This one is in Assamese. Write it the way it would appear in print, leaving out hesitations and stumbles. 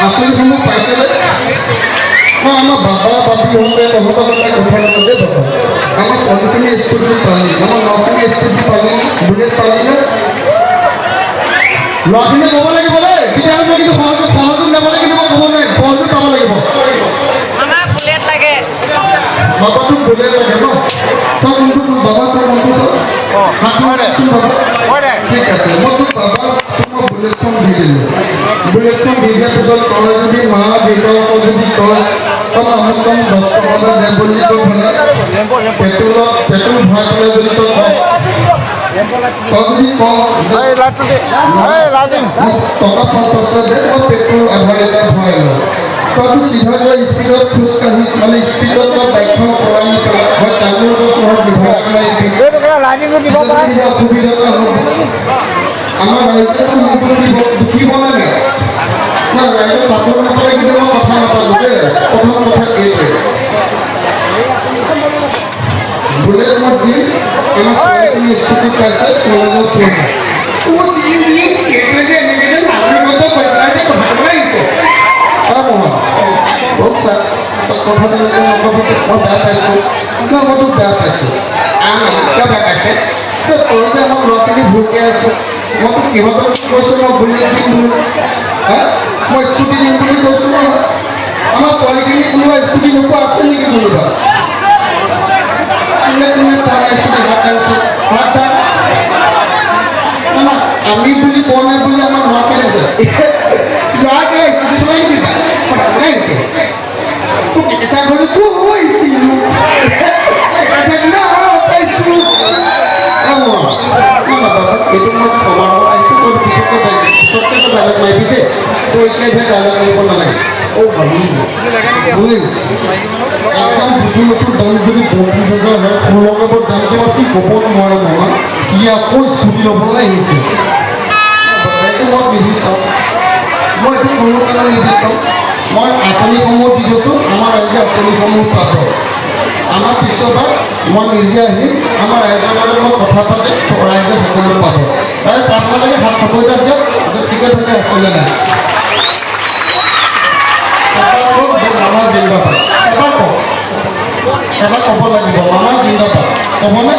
আঁচনিসমূহ পাইছেনে? মই আমাৰ বাবা বাপীহঁতে তহঁতৰ কথা নকলে বাবা আমাৰ ছোৱালীখিনি স্কুটি পালি আমাৰ ল'ৰাখিনি স্কুটি পালি বুলেট পালি নে ল'ৰাখিনিয়ে ক'ব লাগিব দেই তেতিয়াহ'লে মই কিন্তু সহযোগ নাপালে কিন্তু মই ক'ব নোৱাৰিম সহযোগ পাব লাগিব বুলেট লাগে বাবাটোক বুলেট লাগে ন তই কোনটো বাবা তোৰ মনটো বাবা ঠিক আছে মই তোক বাবা তোক মই বুলেটখন দি দিলোঁ বুলেটখন দি দিয়াৰ পিছত তই যদি মা দেউতাক যদি তই আমুক কম 10 টকা দে বুলি তই মানে পেট্ৰল ভৰাই পেলাই যদি তই যদি টকা 50 দে মই পেট্ৰল আধা লিটাৰ ভৰাই লওঁ তইতো চিধা গৈ স্পীডত খোজকাঢ়ি মানে স্পীডত তই বাইকখন চলাই নি পেলাই হয় তামোল গছ চহৰত ব্যৱহাৰ কৰি অসুবিধা হ'ব আমাৰ ৰাইজেতো দুখিব লাগে ৰাইজৰ চাকৰি নাপালে কিন্তু মই কথা নাপালোঁ দেই প্ৰথম কথা এইটোৱে বুলেট মই দি আমাৰ ছোৱালীখিনি স্কুটি পাইছে কলেজত পঢ়ে এইটোৱে যে এনেকৈ যে নাগৰিকত্ব পেলাই যে কথা ক'বলৈ আহিছে বহুত ছাৰ কথাটো নক'বি মই বেয়া পাইছোঁ মই তোক বেয়া পাইছোঁ কিয় বেয়া পাইছে তই যে আমাৰ ল'ৰাখিনি ভুলকৈ আছোঁ মই তোক কিহঁতক কৈছোঁ মই বুলেট দিম বুলি মই স্কুটি দিম বুলি কৈছোঁ নহয় আমাৰ ছোৱালীখিনি কোনোবা স্কুটি নোপোৱা আছে নেকি কোনোবা আমি বুলি কোৱা নাই বুলি আমাৰ ল'ৰাখিনি আছে ল'ৰাকে চলাই দিবা আহিছে তোক কেঁচা ঘৰটো কৈছিলোঁ এইটো মই কমাব আহিছোঁ তই পিছতকৈ ডাইলগ মাৰিবি দেই তই এতিয়াই ডাইলগ মাৰিব নালাগে একদম বুজি লৈছোঁ দাম যদি 35,000 হয় সৌৰভৰ দামটো সি ক'ব নোৱাৰে নহয় সি আকৌ স্কুটি ল'বলৈ আহিছে এইটো মই নিবিচাৰোঁ মই এইটো কোনো কাৰণে নিবিচাৰোঁ মই আঁচনিসমূহ দি গৈছোঁ আমাৰ ৰাইজে আঁচনিসমূহ পাব আমাৰ পিছৰবাৰ মই নিজে আহিম আমাৰ ৰাইজৰ লগত মই কথা পাতি ৰাইজে সকলো পাব ৰাইজ আপোনালোকে হাত চাপৰিটা দিয়ক ঠিকে ঠিকে আছিলে নাই মামা জিন্দাবাদ এবাৰ ক'ব লাগিব মামা জিন্দাবাদ ক'বনে